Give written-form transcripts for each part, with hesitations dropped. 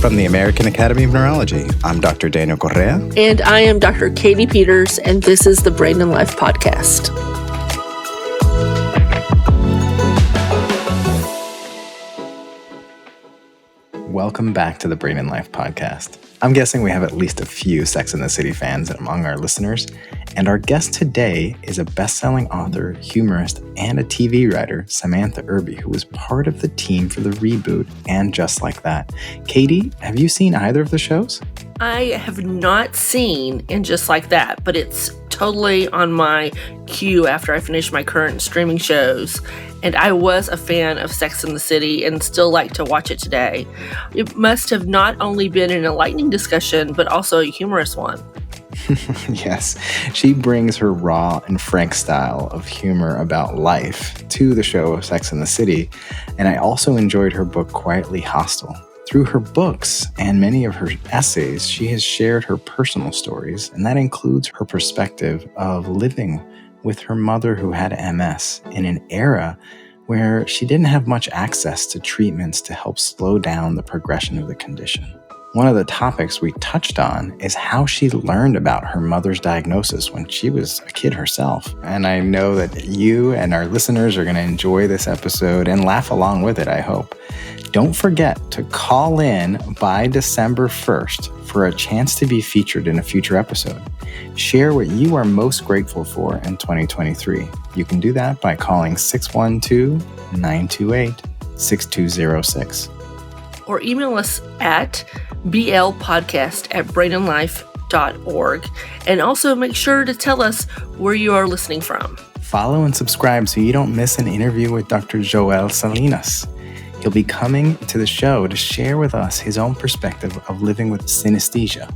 From the American Academy of Neurology, I'm Dr. Daniel Correa. And I am Dr. Katie Peters, and this is the Brain and Life Podcast. Welcome back to the Brain and Life Podcast. I'm guessing we have at least a few Sex and the City fans among our listeners, and our guest today is a best-selling author, humorist, and a TV writer, Samantha Irby, who was part of the team for the reboot and Just Like That. Katie, have you seen either of the shows? I have not seen And Just Like That, but it's totally on my queue after I finish my current streaming shows. And I was a fan of Sex and the City and still like to watch it today. It must have not only been an enlightening discussion, but also a humorous one. Yes, she brings her raw and frank style of humor about life to the show of Sex and the City. And I also enjoyed her book, Quietly Hostile. Through her books and many of her essays, she has shared her personal stories, and that includes her perspective of living with her mother who had MS in an era where she didn't have much access to treatments to help slow down the progression of the condition. One of the topics we touched on is how she learned about her mother's diagnosis when she was a kid herself. And I know that you and our listeners are going to enjoy this episode and laugh along with it, I hope. Don't forget to call in by December 1st for a chance to be featured in a future episode. Share what you are most grateful for in 2023. You can do that by calling 612-928-6206. Or email us at blpodcast@brainandlife.org. And also make sure to tell us where you are listening from. Follow and subscribe so you don't miss an interview with Dr. Joel Salinas. He'll be coming to the show to share with us his own perspective of living with synesthesia.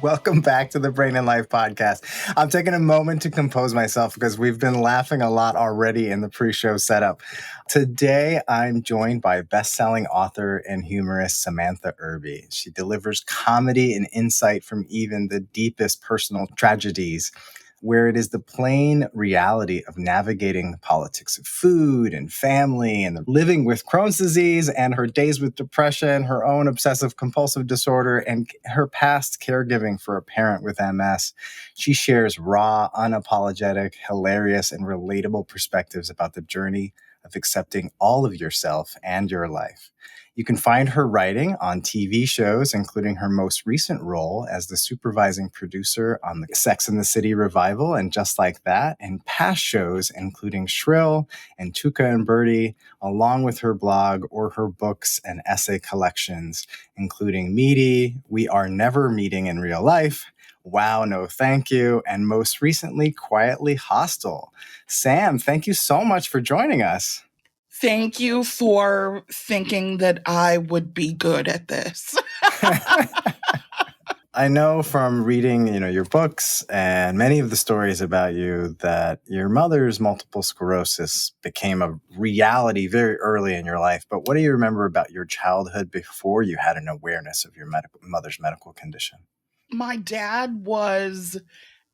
Welcome back to the Brain and Life Podcast. I'm taking a moment to compose myself because we've been laughing a lot already in the pre-show setup. Today, I'm joined by best-selling author and humorist Samantha Irby. She delivers comedy and insight from even the deepest personal tragedies, where it is the plain reality of navigating the politics of food and family and living with Crohn's disease and her days with depression, her own obsessive compulsive disorder, and her past caregiving for a parent with MS. She shares raw, unapologetic, hilarious, and relatable perspectives about the journey of accepting all of yourself and your life. You can find her writing on TV shows, including her most recent role as the supervising producer on the Sex and the City revival and Just Like That, and past shows, including Shrill and Tuca and Birdie, along with her blog or her books and essay collections, including Meaty, We Are Never Meeting in Real Life, Wow, No Thank You, and most recently, Quietly Hostile. Sam, thank you so much for joining us. Thank you for thinking that I would be good at this. I know from reading, your books and many of the stories about you that your mother's multiple sclerosis became a reality very early in your life. But what do you remember about your childhood before you had an awareness of your mother's medical condition? My dad was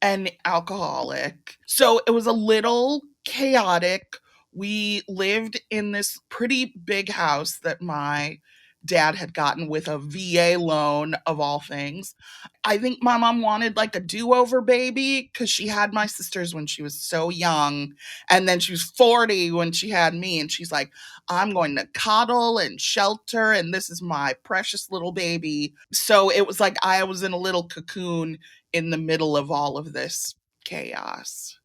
an alcoholic, so it was a little chaotic. We lived in this pretty big house that my dad had gotten with a VA loan, of all things. I think my mom wanted like a do-over baby because she had my sisters when she was so young. And then she was 40 when she had me. And she's like, I'm going to coddle and shelter. And this is my precious little baby. So it was like I was in a little cocoon in the middle of all of this chaos.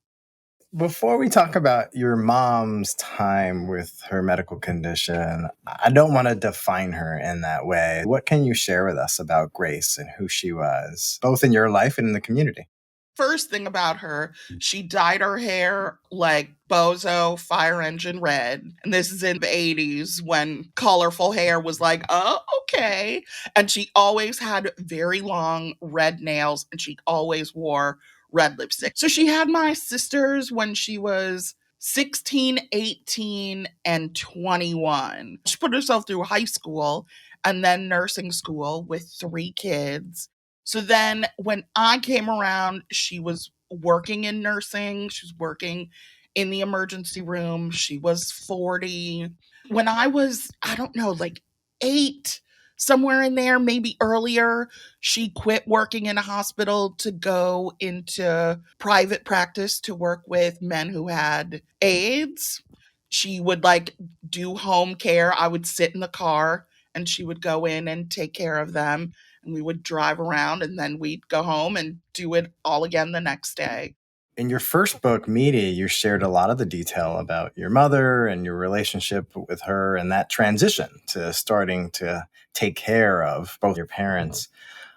Before we talk about your mom's time with her medical condition, I don't want to define her in that way. What can you share with us about Grace and who she was, both in your life and in the community? First thing about her, she dyed her hair like Bozo Fire Engine Red. And this is in the 80s when colorful hair was like, oh, okay. And she always had very long red nails and she always wore red lipstick. So she had my sisters when she was 16, 18, and 21. She put herself through high school and then nursing school with 3 kids. So then when I came around, she was working in nursing. She was working in the emergency room. She was 40. When I was, I don't know, like 8, somewhere in there, maybe earlier, she quit working in a hospital to go into private practice to work with men who had AIDS. She would like do home care. I would sit in the car and she would go in and take care of them. And we would drive around and then we'd go home and do it all again the next day. In your first book, Meaty, you shared a lot of the detail about your mother and your relationship with her and that transition to starting to take care of both your parents.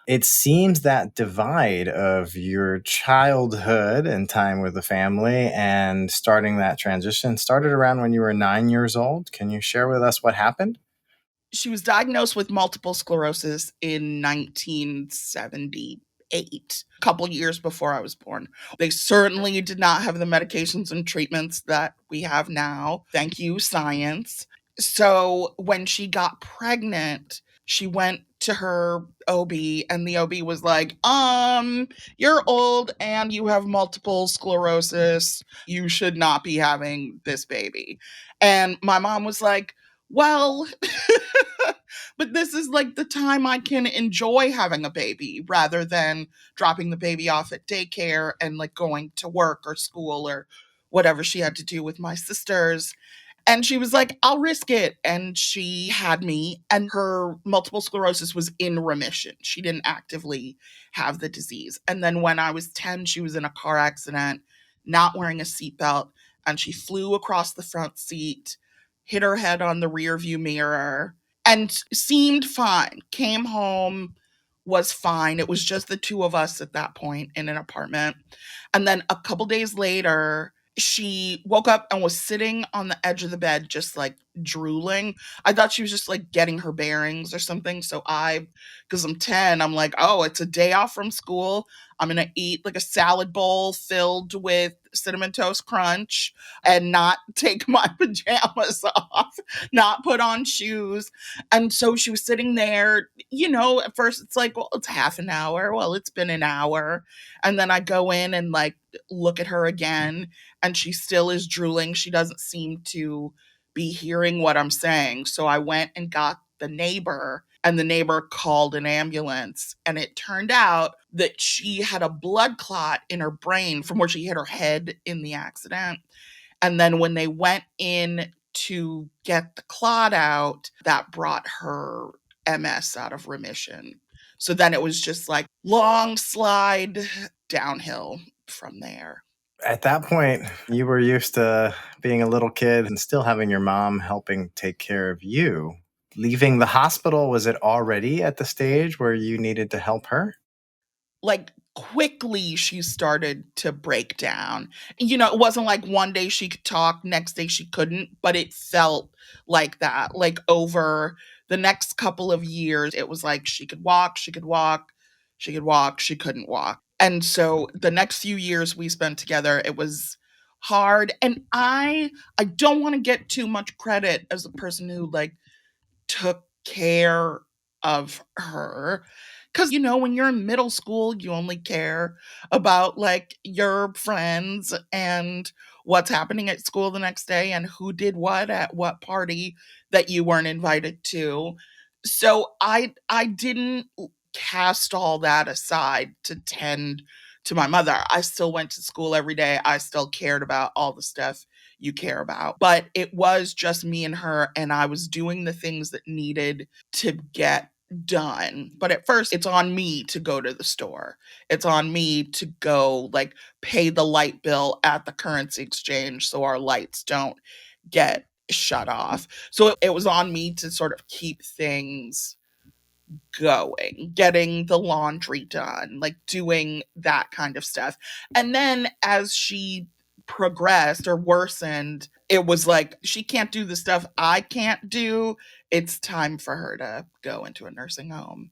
It seems that divide of your childhood and time with the family and starting that transition started around when you were 9 years old. Can you share with us what happened? She was diagnosed with multiple sclerosis in 1978, a couple years before I was born. They certainly did not have the medications and treatments that we have now. Thank you, science. So when she got pregnant, she went to her OB and the OB was like, you're old and you have multiple sclerosis. You should not be having this baby. And my mom was like, well, but this is like the time I can enjoy having a baby rather than dropping the baby off at daycare and like going to work or school or whatever she had to do with my sisters. And she was like, I'll risk it. And she had me, and her multiple sclerosis was in remission. She didn't actively have the disease. And then when I was 10, she was in a car accident, not wearing a seatbelt, and she flew across the front seat, hit her head on the rear view mirror, and seemed fine. Came home, was fine. It was just the two of us at that point in an apartment. And then a couple days later, she woke up and was sitting on the edge of the bed, just like drooling. I thought she was just like getting her bearings or something. So because I'm 10, I'm like, oh, it's a day off from school. I'm going to eat like a salad bowl filled with Cinnamon Toast Crunch and not take my pajamas off, not put on shoes. And so she was sitting there, at first it's like, well, it's half an hour. Well, it's been an hour. And then I go in and like look at her again and she still is drooling. She doesn't seem to be hearing what I'm saying. So I went and got the neighbor, and the neighbor called an ambulance. And it turned out that she had a blood clot in her brain from where she hit her head in the accident. And then when they went in to get the clot out, that brought her MS out of remission. So then it was just like long slide downhill from there. At that point, you were used to being a little kid and still having your mom helping take care of you. Leaving the hospital, was it already at the stage where you needed to help her? Like quickly she started to break down. It wasn't like one day she could talk, next day she couldn't, but it felt like that. Like over the next couple of years, it was like she could walk, she could walk, she could walk, she couldn't walk. And so the next few years we spent together, it was hard. And I don't want to get too much credit as a person who like took care of her. Because, when you're in middle school, you only care about like your friends and what's happening at school the next day and who did what at what party that you weren't invited to. So I didn't cast all that aside to tend to my mother. I still went to school every day. I still cared about all the stuff you care about. But it was just me and her, and I was doing the things that needed to get done. But at first, it's on me to go to the store. It's on me to go like pay the light bill at the currency exchange so our lights don't get shut off. So it was on me to sort of keep things going, getting the laundry done, like doing that kind of stuff. And then as she progressed or worsened, it was like, she can't do the stuff I can't do. It's time for her to go into a nursing home.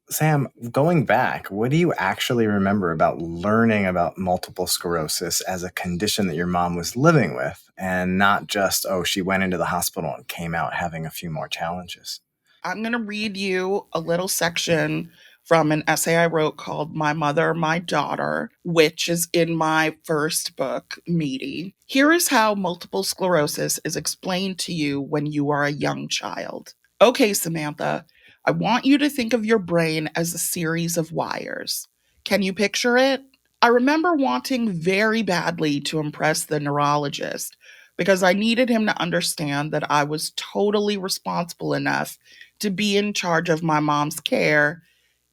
Sam, going back, what do you actually remember about learning about multiple sclerosis as a condition that your mom was living with and not just, oh, she went into the hospital and came out having a few more challenges? I'm going to read you a little section from an essay I wrote called My Mother, My Daughter, which is in my first book, Meaty. Here is how multiple sclerosis is explained to you when you are a young child. Okay, Samantha, I want you to think of your brain as a series of wires. Can you picture it? I remember wanting very badly to impress the neurologist because I needed him to understand that I was totally responsible enough to be in charge of my mom's care,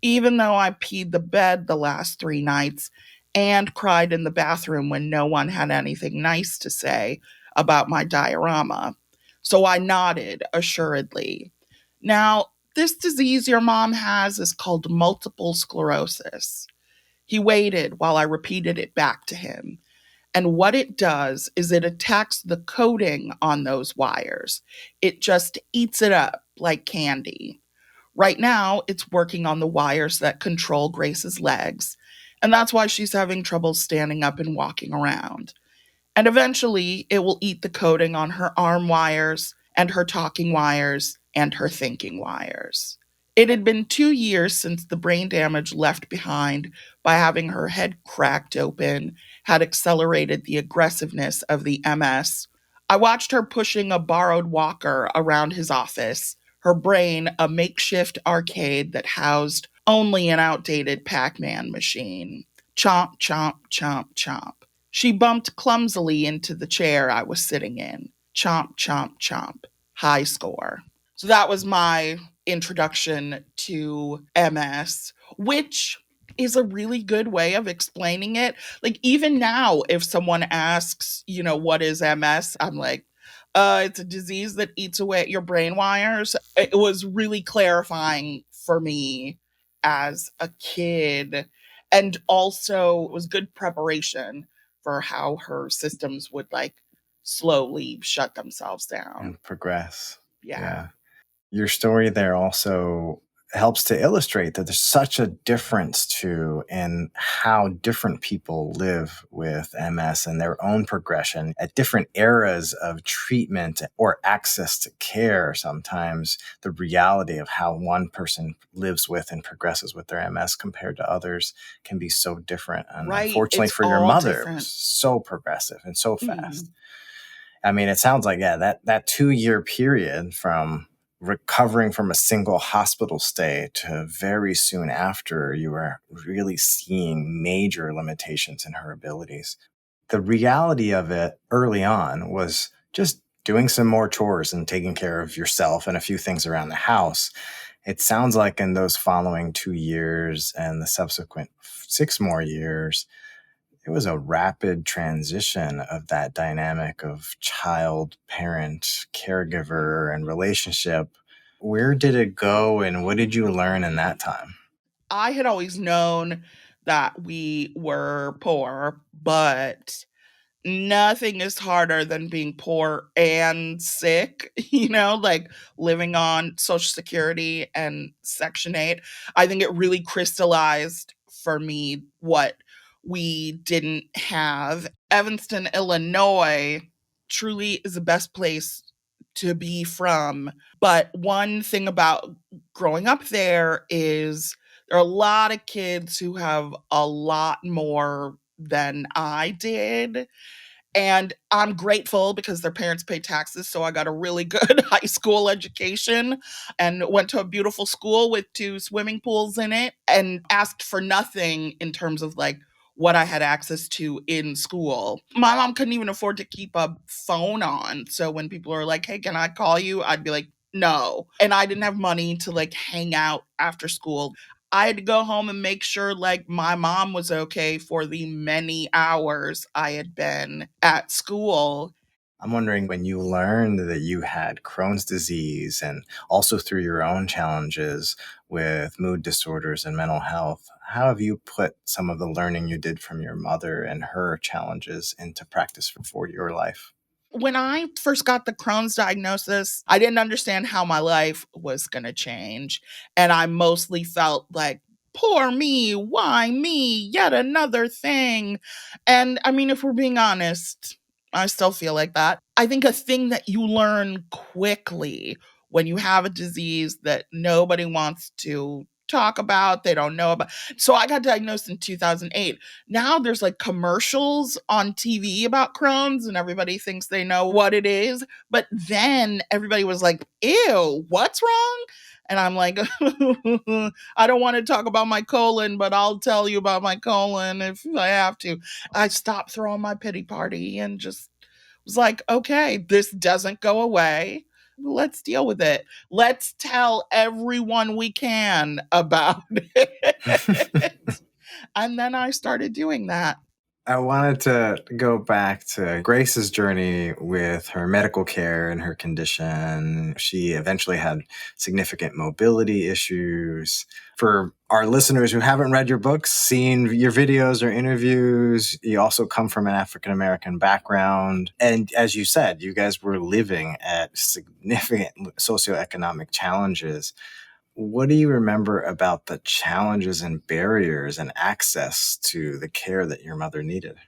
even though I peed the bed the last 3 nights and cried in the bathroom when no one had anything nice to say about my diorama. So I nodded assuredly. Now, this disease your mom has is called multiple sclerosis. He waited while I repeated it back to him. And what it does is it attacks the coating on those wires. It just eats it up like candy. Right now, it's working on the wires that control Grace's legs, and that's why she's having trouble standing up and walking around. And eventually, it will eat the coating on her arm wires and her talking wires and her thinking wires. It had been 2 years since the brain damage left behind by having her head cracked open had accelerated the aggressiveness of the MS. I watched her pushing a borrowed walker around his office, her brain a makeshift arcade that housed only an outdated Pac-Man machine. Chomp, chomp, chomp, chomp. She bumped clumsily into the chair I was sitting in. Chomp, chomp, chomp. High score. So that was my introduction to MS, which is a really good way of explaining it. Like, even now, if someone asks, what is MS? I'm like, it's a disease that eats away at your brain wires. It was really clarifying for me as a kid. And also, it was good preparation for how her systems would slowly shut themselves down and progress. Yeah. Your story there also helps to illustrate that there's such a difference too in how different people live with MS and their own progression at different eras of treatment or access to care. Sometimes the reality of how one person lives with and progresses with their MS compared to others can be so different. And Right. unfortunately It's for your all mother, it different. was so progressive and so fast. Mhm. I mean, it sounds like, that 2-year period from recovering from a single hospital stay to very soon after, you were really seeing major limitations in her abilities. The reality of it early on was just doing some more chores and taking care of yourself and a few things around the house. It sounds like in those following 2 years and the subsequent 6 more years, it was a rapid transition of that dynamic of child, parent, caregiver, and relationship. Where did it go and what did you learn in that time? I had always known that we were poor, but nothing is harder than being poor and sick, living on Social Security and Section 8. I think it really crystallized for me what we didn't have. Evanston, Illinois truly is the best place to be from. But one thing about growing up there is there are a lot of kids who have a lot more than I did. And I'm grateful because their parents pay taxes. So I got a really good high school education and went to a beautiful school with 2 swimming pools in it and asked for nothing in terms of what I had access to in school. My mom couldn't even afford to keep a phone on. So when people are like, hey, can I call you? I'd be like, no. And I didn't have money to hang out after school. I had to go home and make sure my mom was okay for the many hours I had been at school. I'm wondering, when you learned that you had Crohn's disease and also through your own challenges with mood disorders and mental health, how have you put some of the learning you did from your mother and her challenges into practice for your life? When I first got the Crohn's diagnosis, I didn't understand how my life was going to change. And I mostly felt like, poor me, why me, yet another thing. And I mean, if we're being honest, I still feel like that. I think a thing that you learn quickly when you have a disease that nobody wants to talk about, they don't know about. So I got diagnosed in 2008. Now there's like commercials on TV about Crohn's and everybody thinks they know what it is. But then everybody was like, ew, what's wrong? And I'm like, I don't want to talk about my colon, but I'll tell you about my colon if I have to. I stopped throwing my pity party and just was like, okay, this doesn't go away. Let's deal with it. Let's tell everyone we can about it. And then I started doing that. I wanted to go back to Grace's journey with her medical care and her condition. She eventually had significant mobility issues. For our listeners who haven't read your books, seen your videos or interviews, you also come from an African-American background. And as you said, you guys were living at significant socioeconomic challenges. What do you remember about the challenges and barriers and access to the care that your mother needed?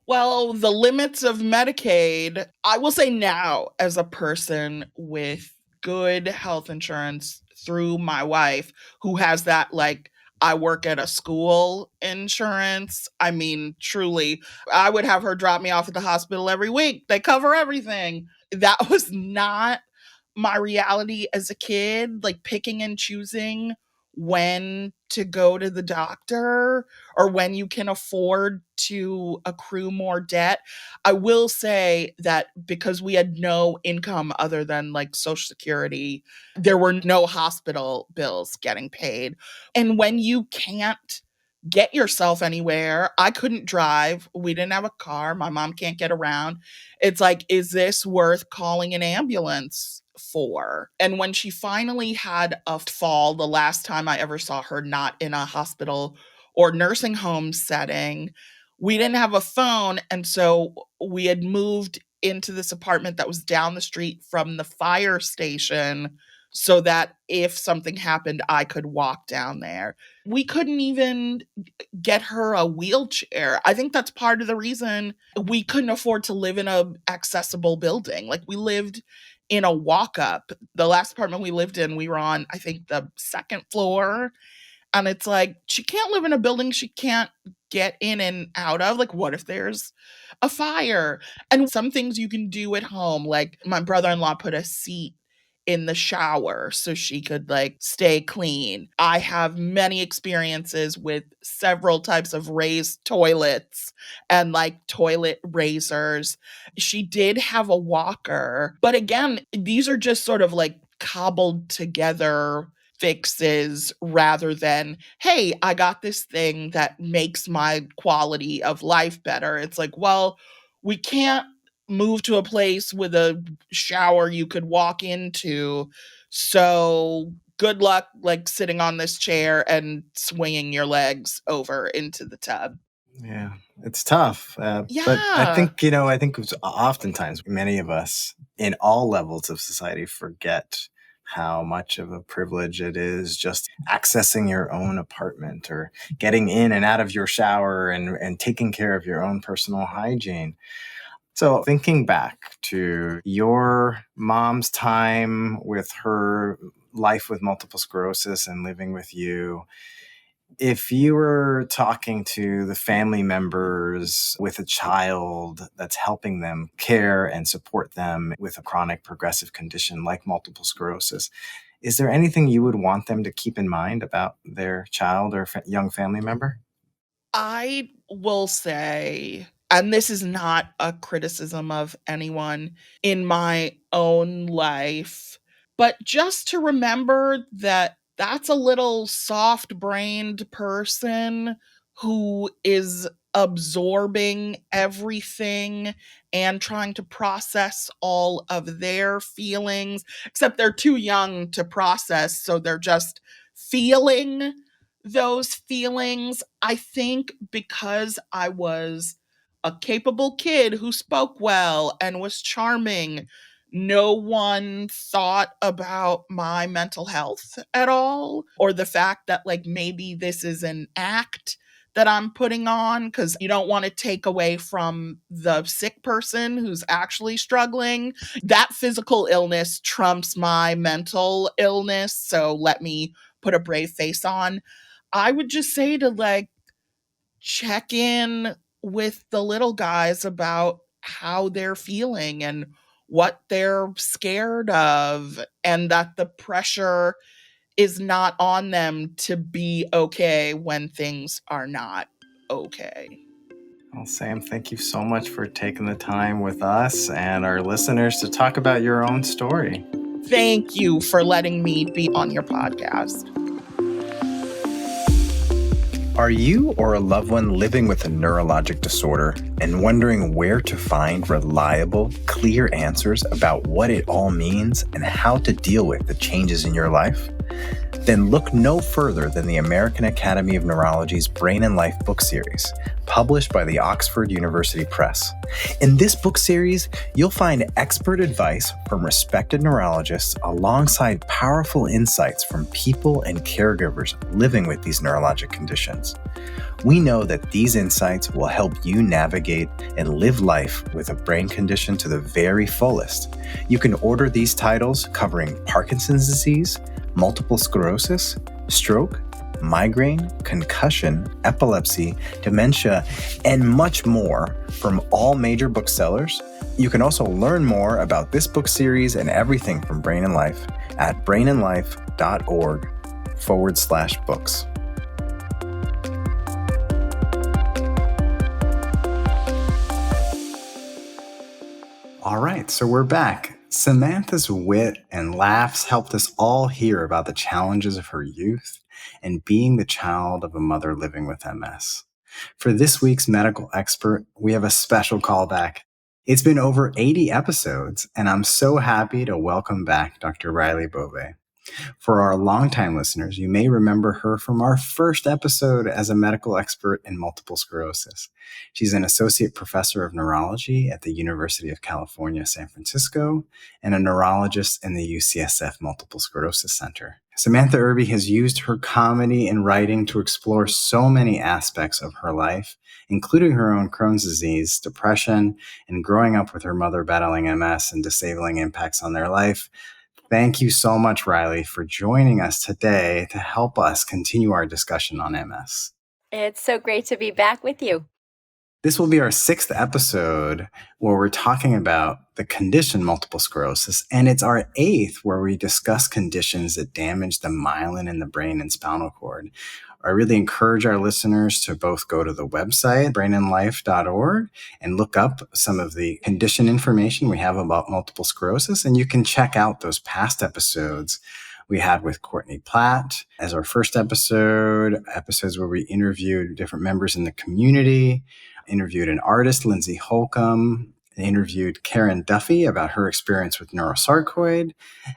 Well, the limits of Medicaid, I will say now, as a person with good health insurance through my wife, who has that, like, I work at a school insurance. I mean, truly, I would have her drop me off at the hospital every week. They cover everything. That was not my reality as a kid, like picking and choosing when to go to the doctor or when you can afford to accrue more debt. I will say that because we had no income other than like Social Security, there were no hospital bills getting paid. And when you can't get yourself anywhere, I couldn't drive. We didn't have a car. My mom can't get around. It's like, is this worth calling an ambulance for? And when she finally had a fall, the last time I ever saw her not in a hospital or nursing home setting, we didn't have a phone. And so we had moved into this apartment that was down the street from the fire station so that if something happened, I could walk down there. We couldn't even get her a wheelchair. I think that's part of the reason we couldn't afford to live in a accessible building. Like, we lived in a walk-up. The last apartment we lived in, we were on, I think, the second floor. And it's like, she can't live in a building she can't get in and out of. Like, what if there's a fire? And some things you can do at home, like my brother-in-law put a seat in the shower so she could like stay clean. I have many experiences with several types of raised toilets and like toilet razors. She did have a walker, but again, these are just sort of like cobbled together fixes rather than, hey, I got this thing that makes my quality of life better. It's like, well, we can't move to a place with a shower you could walk into. So good luck, like sitting on this chair and swinging your legs over into the tub. Yeah, it's tough. But I think, I think oftentimes many of us in all levels of society forget how much of a privilege it is just accessing your own apartment or getting in and out of your shower and taking care of your own personal hygiene. So thinking back to your mom's time with her life with multiple sclerosis and living with you, if you were talking to the family members with a child that's helping them care and support them with a chronic progressive condition like multiple sclerosis, is there anything you would want them to keep in mind about their child or young family member? I will say, and this is not a criticism of anyone in my own life, but just to remember that that's a little soft-brained person who is absorbing everything and trying to process all of their feelings, except they're too young to process, so they're just feeling those feelings. I think because I was a capable kid who spoke well and was charming, no one thought about my mental health at all, or the fact that like maybe this is an act that I'm putting on because you don't want to take away from the sick person who's actually struggling. That physical illness trumps my mental illness, so let me put a brave face on. I would just say to like check in with the little guys about how they're feeling and what they're scared of, and that the pressure is not on them to be okay when things are not okay. Well, Sam, thank you so much for taking the time with us and our listeners to talk about your own story. Thank you for letting me be on your podcast. Are you or a loved one living with a neurologic disorder and wondering where to find reliable, clear answers about what it all means and how to deal with the changes in your life? Then look no further than the American Academy of Neurology's Brain and Life book series, published by the Oxford University Press. In this book series, you'll find expert advice from respected neurologists alongside powerful insights from people and caregivers living with these neurologic conditions. We know that these insights will help you navigate and live life with a brain condition to the very fullest. You can order these titles covering Parkinson's disease, multiple sclerosis, stroke, migraine, concussion, epilepsy, dementia, and much more from all major booksellers. You can also learn more about this book series and everything from Brain and Life at brainandlife.org/books. All right, so we're back. Samantha's wit and laughs helped us all hear about the challenges of her youth and being the child of a mother living with MS. For this week's medical expert, we have a special callback. It's been over 80 episodes, and I'm so happy to welcome back Dr. Riley Bove. For our longtime listeners, you may remember her from our first episode as a medical expert in multiple sclerosis. She's an associate professor of neurology at the University of California, San Francisco, and a neurologist in the UCSF Multiple Sclerosis Center. Samantha Irby has used her comedy and writing to explore so many aspects of her life, including her own Crohn's disease, depression, and growing up with her mother battling MS and disabling impacts on their life. Thank you so much, Riley, for joining us today to help us continue our discussion on MS. It's so great to be back with you. This will be our 6th episode where we're talking about the condition multiple sclerosis, and it's our 8th where we discuss conditions that damage the myelin in the brain and spinal cord. I really encourage our listeners to both go to the website, brainandlife.org, and look up some of the condition information we have about multiple sclerosis, and you can check out those past episodes we had with Courtney Platt as our first episodes where we interviewed different members in the community, interviewed an artist, Lindsay Holcomb, interviewed Karen Duffy about her experience with neurosarcoid,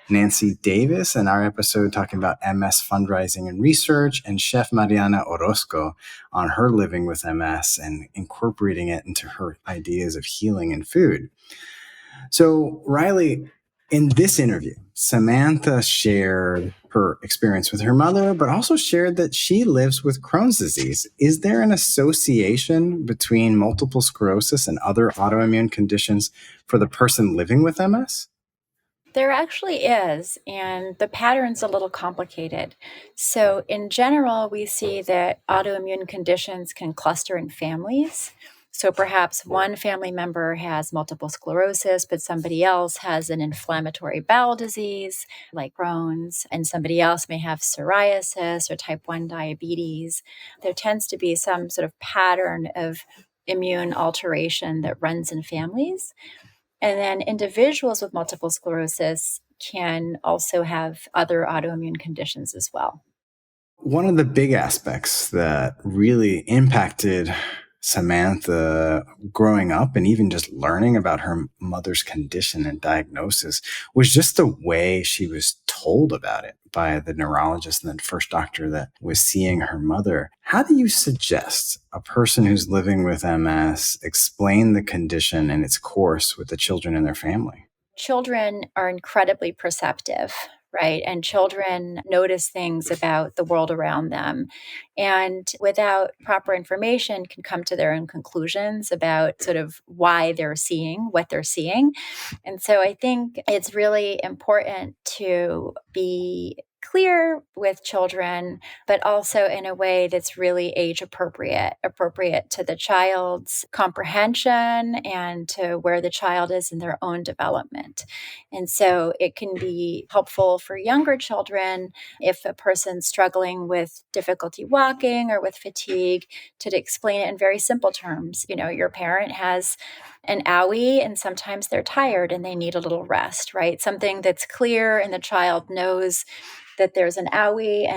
Nancy Davis in our episode talking about MS fundraising and research, and Chef Mariana Orozco on her living with MS and incorporating it into her ideas of healing and food. So, Riley, in this interview, Samantha shared her experience with her mother, but also shared that she lives with Crohn's disease. Is there an association between multiple sclerosis and other autoimmune conditions for the person living with MS? There actually is, and the pattern's a little complicated. So in general, we see that autoimmune conditions can cluster in families. So perhaps one family member has multiple sclerosis, but somebody else has an inflammatory bowel disease like Crohn's, and somebody else may have psoriasis or type 1 diabetes. There tends to be some sort of pattern of immune alteration that runs in families. And then individuals with multiple sclerosis can also have other autoimmune conditions as well. One of the big aspects that really impacted Samantha growing up and even just learning about her mother's condition and diagnosis was just the way she was told about it by the neurologist and the first doctor that was seeing her mother. How do you suggest a person who's living with MS explain the condition and its course with the children in their family? Children are incredibly perceptive, right? And children notice things about the world around them. And without proper information, can come to their own conclusions about sort of why they're seeing what they're seeing. And so I think it's really important to be clear with children, but also in a way that's really age appropriate to the child's comprehension and to where the child is in their own development. And so it can be helpful for younger children if a person's struggling with difficulty walking or with fatigue to explain it in very simple terms. Your parent has an owie and sometimes they're tired and they need a little rest, right? Something that's clear and the child knows that there's an owie,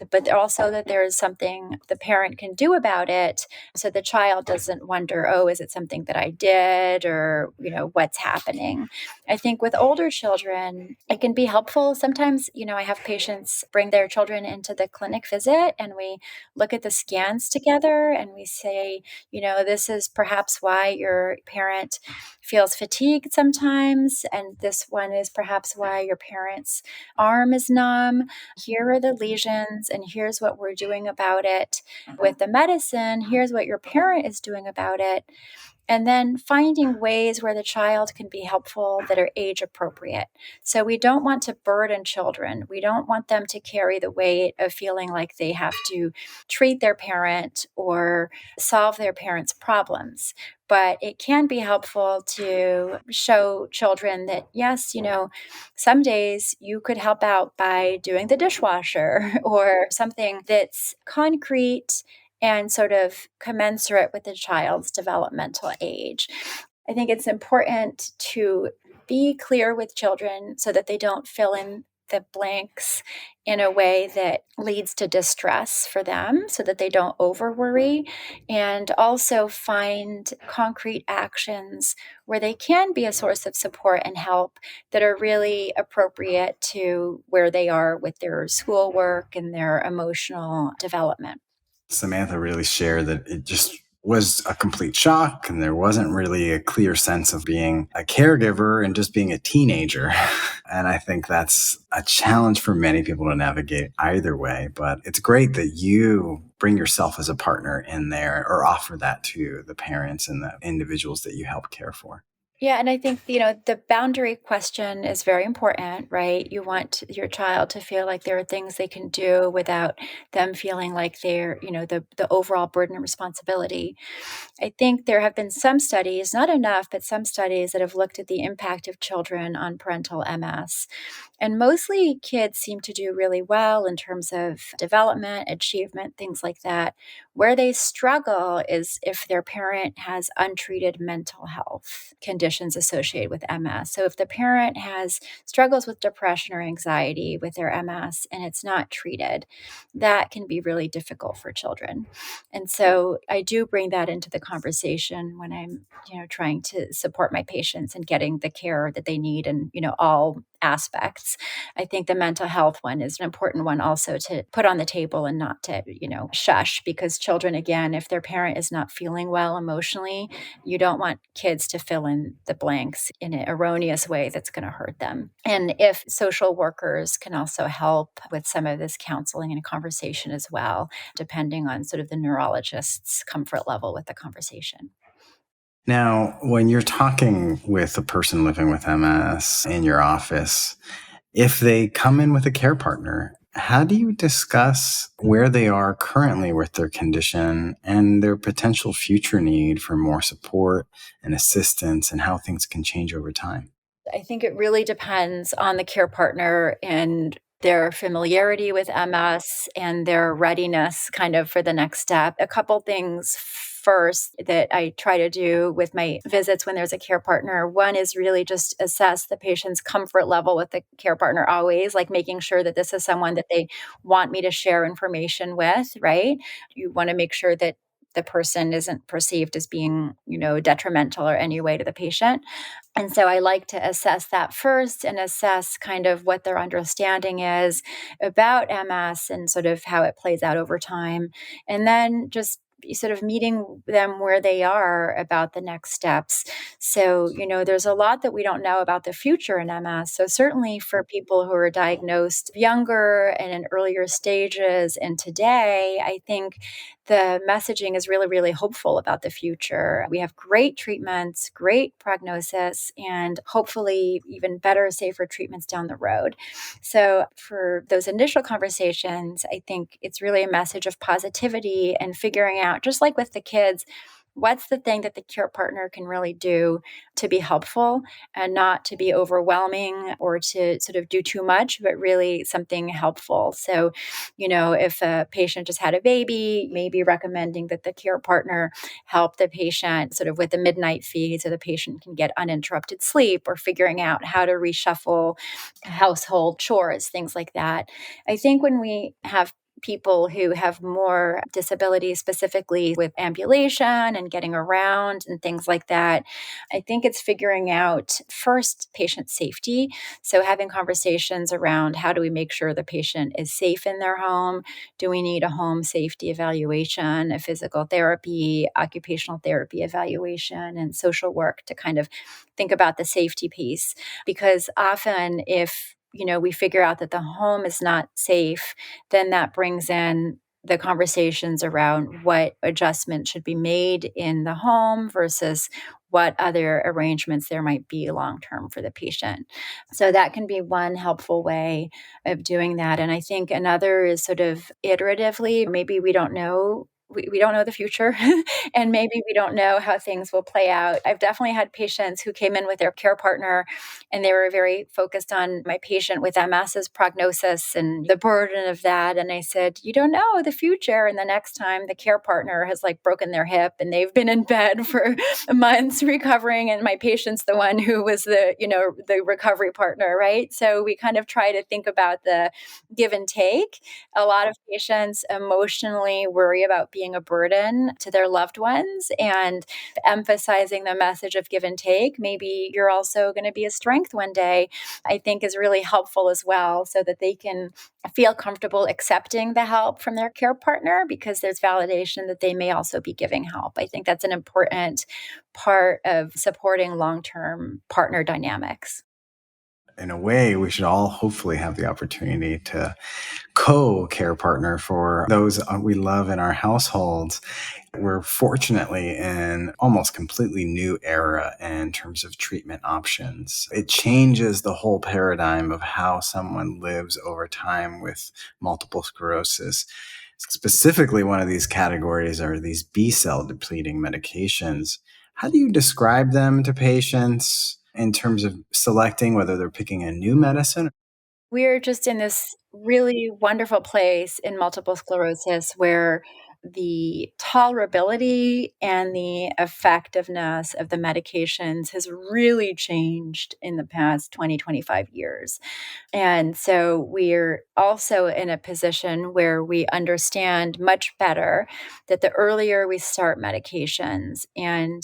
but also that there is something the parent can do about it, so the child doesn't wonder, oh, is it something that I did, or what's happening. I think with older children, it can be helpful. Sometimes, I have patients bring their children into the clinic visit, and we look at the scans together, and we say, this is perhaps why your parent feels fatigued sometimes, and this one is perhaps why your parent's arm is numb. Here are the lesions, and here's what we're doing about it with the medicine. Here's what your parent is doing about it. And then finding ways where the child can be helpful that are age appropriate. So we don't want to burden children. We don't want them to carry the weight of feeling like they have to treat their parent or solve their parent's problems. But it can be helpful to show children that, yes, some days you could help out by doing the dishwasher or something that's concrete and sort of commensurate with the child's developmental age. I think it's important to be clear with children so that they don't fill in the blanks in a way that leads to distress for them, so that they don't over worry, and also find concrete actions where they can be a source of support and help that are really appropriate to where they are with their schoolwork and their emotional development. Samantha really shared that it just was a complete shock, and there wasn't really a clear sense of being a caregiver and just being a teenager. And I think that's a challenge for many people to navigate either way. But it's great that you bring yourself as a partner in there, or offer that to the parents and the individuals that you help care for. Yeah, and I think, the boundary question is very important, right? You want your child to feel like there are things they can do without them feeling like they're, the overall burden and responsibility. I think there have been some studies, not enough, but some studies that have looked at the impact of children on parental MS. And mostly kids seem to do really well in terms of development, achievement, things like that. Where they struggle is if their parent has untreated mental health conditions associated with MS. So if the parent has struggles with depression or anxiety with their MS and it's not treated, that can be really difficult for children. And so I do bring that into the conversation when I'm, trying to support my patients and getting the care that they need in, all aspects. I think the mental health one is an important one also to put on the table and not to, shush, because children, again, if their parent is not feeling well emotionally, you don't want kids to fill in the blanks in an erroneous way that's going to hurt them. And if social workers can also help with some of this counseling and conversation as well, depending on sort of the neurologist's comfort level with the conversation. Now, when you're talking with a person living with MS in your office, if they come in with a care partner, how do you discuss where they are currently with their condition and their potential future need for more support and assistance, and how things can change over time? I think it really depends on the care partner and their familiarity with MS and their readiness kind of for the next step. A couple things first that I try to do with my visits when there's a care partner. One is really just assess the patient's comfort level with the care partner always, like making sure that this is someone that they want me to share information with, right? You want to make sure that the person isn't perceived as being, detrimental or any way to the patient. And so I like to assess that first and assess kind of what their understanding is about MS and sort of how it plays out over time. And then just sort of meeting them where they are about the next steps. So, there's a lot that we don't know about the future in MS. So certainly for people who are diagnosed younger and in earlier stages and today, I think the messaging is really, really hopeful about the future. We have great treatments, great prognosis, and hopefully even better, safer treatments down the road. So for those initial conversations, I think it's really a message of positivity and figuring out, just like with the kids, what's the thing that the care partner can really do to be helpful and not to be overwhelming or to sort of do too much, but really something helpful. So, if a patient just had a baby, maybe recommending that the care partner help the patient sort of with the midnight feed so the patient can get uninterrupted sleep, or figuring out how to reshuffle household chores, things like that. I think when we have people who have more disabilities, specifically with ambulation and getting around and things like that, I think it's figuring out first patient safety. So having conversations around how do we make sure the patient is safe in their home? Do we need a home safety evaluation, a physical therapy, occupational therapy evaluation, and social work to kind of think about the safety piece? Because often if we figure out that the home is not safe, then that brings in the conversations around what adjustments should be made in the home versus what other arrangements there might be long-term for the patient. So that can be one helpful way of doing that. And I think another is sort of iteratively, maybe we don't know. We don't know the future and maybe we don't know how things will play out. I've definitely had patients who came in with their care partner and they were very focused on my patient with MS's prognosis and the burden of that. And I said, you don't know the future. And the next time the care partner has broken their hip and they've been in bed for months recovering. And my patient's the one who was the recovery partner, right? So we kind of try to think about the give and take. A lot of patients emotionally worry about being a burden to their loved ones, and emphasizing the message of give and take. Maybe you're also going to be a strength one day, I think is really helpful as well, so that they can feel comfortable accepting the help from their care partner because there's validation that they may also be giving help. I think that's an important part of supporting long-term partner dynamics. In a way, we should all hopefully have the opportunity to co-care partner for those we love in our households. We're fortunately in almost completely new era in terms of treatment options. It changes the whole paradigm of how someone lives over time with multiple sclerosis. Specifically, one of these categories are these B-cell depleting medications. How do you describe them to patients in terms of selecting whether they're picking a new medicine? We're just in this really wonderful place in multiple sclerosis where the tolerability and the effectiveness of the medications has really changed in the past 20, 25 years. And so we're also in a position where we understand much better that the earlier we start medications, and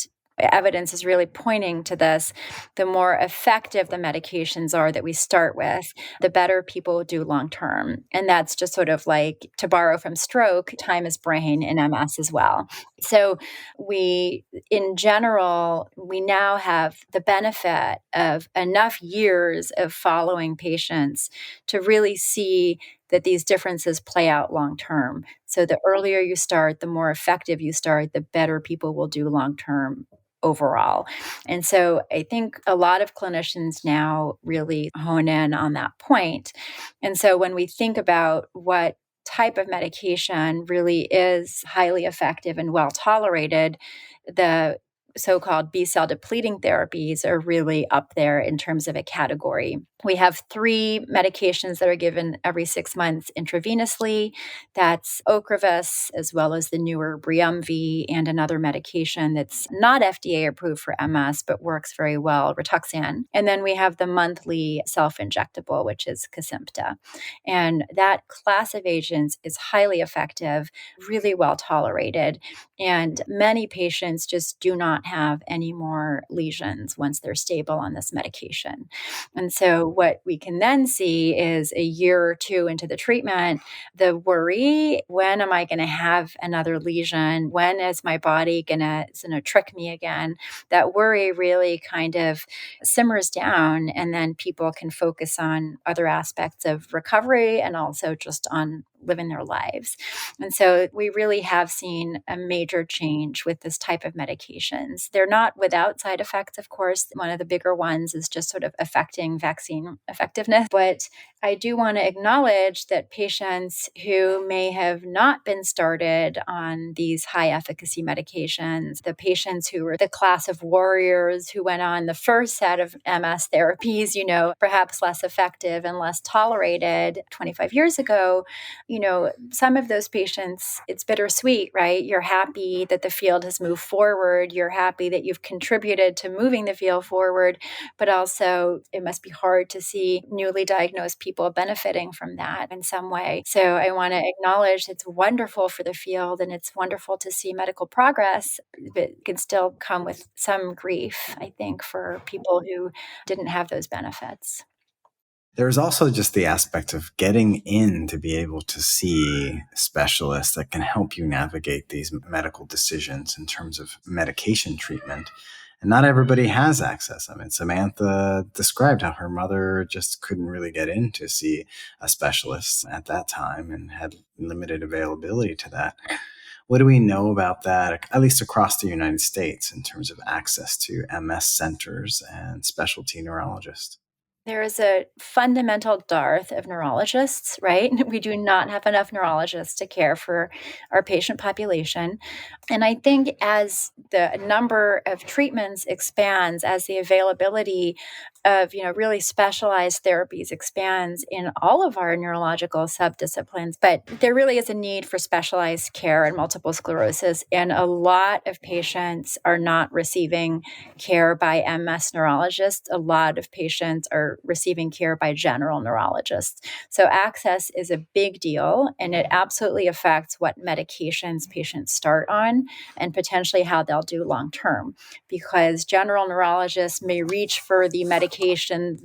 evidence is really pointing to this, the more effective the medications are that we start with, the better people do long term. And that's just sort of like, to borrow from stroke, time is brain in MS as well. So in general, we now have the benefit of enough years of following patients to really see that these differences play out long term. So the earlier you start, the more effective you start, the better people will do long term overall. And so I think a lot of clinicians now really hone in on that point. And so when we think about what type of medication really is highly effective and well tolerated, the so-called B-cell depleting therapies are really up there in terms of a category. We have 3 medications that are given every 6 months intravenously. That's Ocrevus, as well as the newer Briumvi, and another medication that's not FDA approved for MS, but works very well, Rituxan. And then we have the monthly self-injectable, which is Kesimpta. And that class of agents is highly effective, really well tolerated. And many patients just do not have any more lesions once they're stable on this medication. And so what we can then see is a year or two into the treatment, the worry, when am I going to have another lesion? When is my body going to trick me again? That worry really kind of simmers down, and then people can focus on other aspects of recovery and also just on living their lives. And so we really have seen a major change with this type of medications. They're not without side effects, of course. One of the bigger ones is just sort of affecting vaccine effectiveness. But I do want to acknowledge that patients who may have not been started on these high efficacy medications, the patients who were the class of warriors who went on the first set of MS therapies, perhaps less effective and less tolerated 25 years ago, some of those patients, it's bittersweet, right? You're happy that the field has moved forward. You're happy that you've contributed to moving the field forward, but also it must be hard to see newly diagnosed people benefiting from that in some way. So I want to acknowledge it's wonderful for the field and it's wonderful to see medical progress, but it can still come with some grief, I think, for people who didn't have those benefits. There's also just the aspect of getting in to be able to see specialists that can help you navigate these medical decisions in terms of medication treatment. And not everybody has access. I mean, Samantha described how her mother just couldn't really get in to see a specialist at that time and had limited availability to that. What do we know about that, at least across the United States, in terms of access to MS centers and specialty neurologists? There is a fundamental dearth of neurologists, right? We do not have enough neurologists to care for our patient population. And I think as the number of treatments expands, as the availability of, really specialized therapies expands in all of our neurological subdisciplines, but there really is a need for specialized care in multiple sclerosis. And a lot of patients are not receiving care by MS neurologists. A lot of patients are receiving care by general neurologists. So access is a big deal, and it absolutely affects what medications patients start on and potentially how they'll do long term, because general neurologists may reach for the medication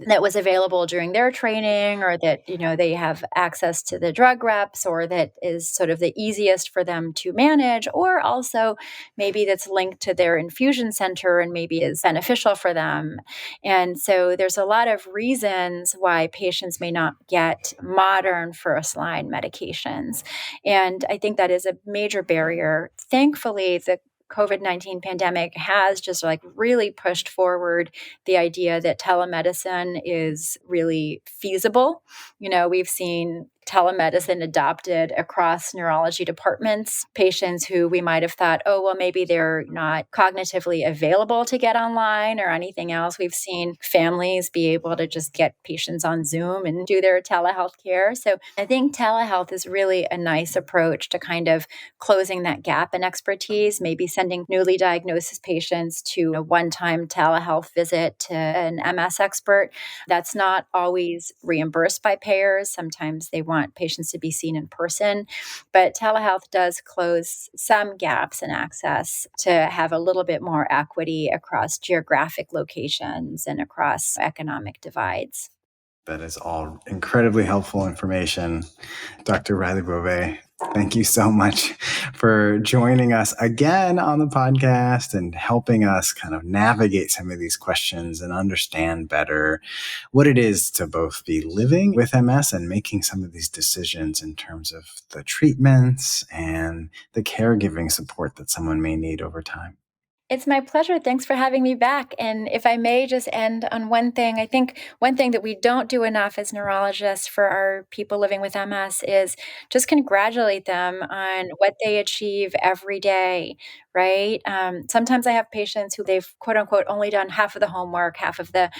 that was available during their training, or that they have access to the drug reps, or that is sort of the easiest for them to manage, or also maybe that's linked to their infusion center and maybe is beneficial for them. And so there's a lot of reasons why patients may not get modern first-line medications. And I think that is a major barrier. Thankfully, the COVID-19 pandemic has just really pushed forward the idea that telemedicine is really feasible. We've seen telemedicine adopted across neurology departments. Patients who we might have thought, oh, well, maybe they're not cognitively available to get online or anything else. We've seen families be able to just get patients on Zoom and do their telehealth care. So I think telehealth is really a nice approach to kind of closing that gap in expertise, maybe sending newly diagnosed patients to a one-time telehealth visit to an MS expert. That's not always reimbursed by payers. Sometimes they want patients to be seen in person, but telehealth does close some gaps in access to have a little bit more equity across geographic locations and across economic divides. That is all incredibly helpful information. Dr. Riley Bove, thank you so much for joining us again on the podcast and helping us kind of navigate some of these questions and understand better what it is to both be living with MS and making some of these decisions in terms of the treatments and the caregiving support that someone may need over time. It's my pleasure. Thanks for having me back. And if I may just end on one thing, I think one thing that we don't do enough as neurologists for our people living with MS is just congratulate them on what they achieve every day, right? Sometimes I have patients who they've quote unquote only done half of the homework, half of the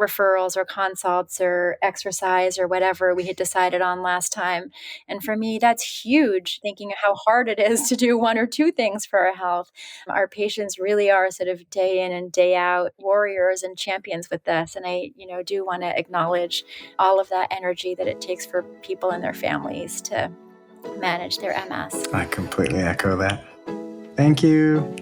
referrals or consults or exercise or whatever we had decided on last time. And for me, that's huge, thinking how hard it is to do one or two things for our health. Our patients really are sort of day in and day out warriors and champions with this. And I, do want to acknowledge all of that energy that it takes for people and their families to manage their MS. I completely echo that. Thank you.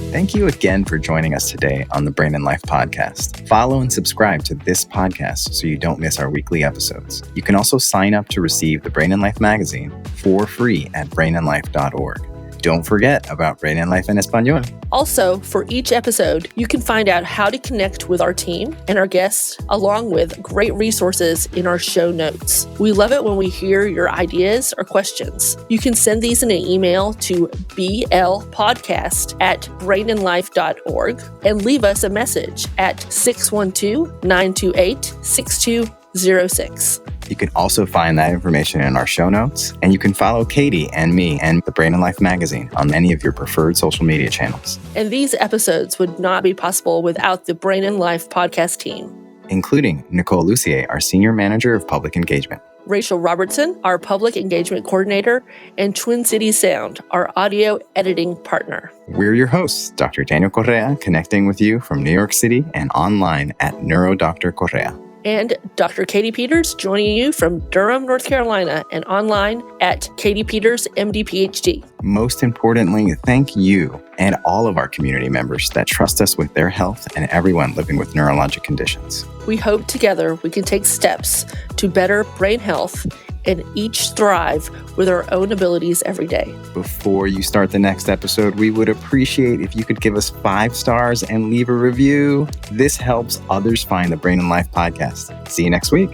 Thank you again for joining us today on the Brain and Life podcast. Follow and subscribe to this podcast so you don't miss our weekly episodes. You can also sign up to receive the Brain and Life magazine for free at brainandlife.org. Don't forget about Brain and Life en Español. Also, for each episode, you can find out how to connect with our team and our guests, along with great resources in our show notes. We love it when we hear your ideas or questions. You can send these in an email to blpodcast@brainandlife.org and leave us a message at 612-928-6206. You can also find that information in our show notes, and you can follow Katie and me and the Brain and Life magazine on any of your preferred social media channels. And these episodes would not be possible without the Brain and Life podcast team, including Nicole Lucier, our Senior Manager of Public Engagement, Rachel Robertson, our Public Engagement Coordinator, and Twin Cities Sound, our audio editing partner. We're your hosts, Dr. Daniel Correa, connecting with you from New York City and online at NeuroDr. Correa. And Dr. Katie Peters joining you from Durham, North Carolina, and online at Katie Peters, MD, PhD. Most importantly, thank you and all of our community members that trust us with their health and everyone living with neurologic conditions. We hope together we can take steps to better brain health and each thrive with our own abilities every day. Before you start the next episode, we would appreciate if you could give us 5 stars and leave a review. This helps others find the Brain and Life podcast. See you next week.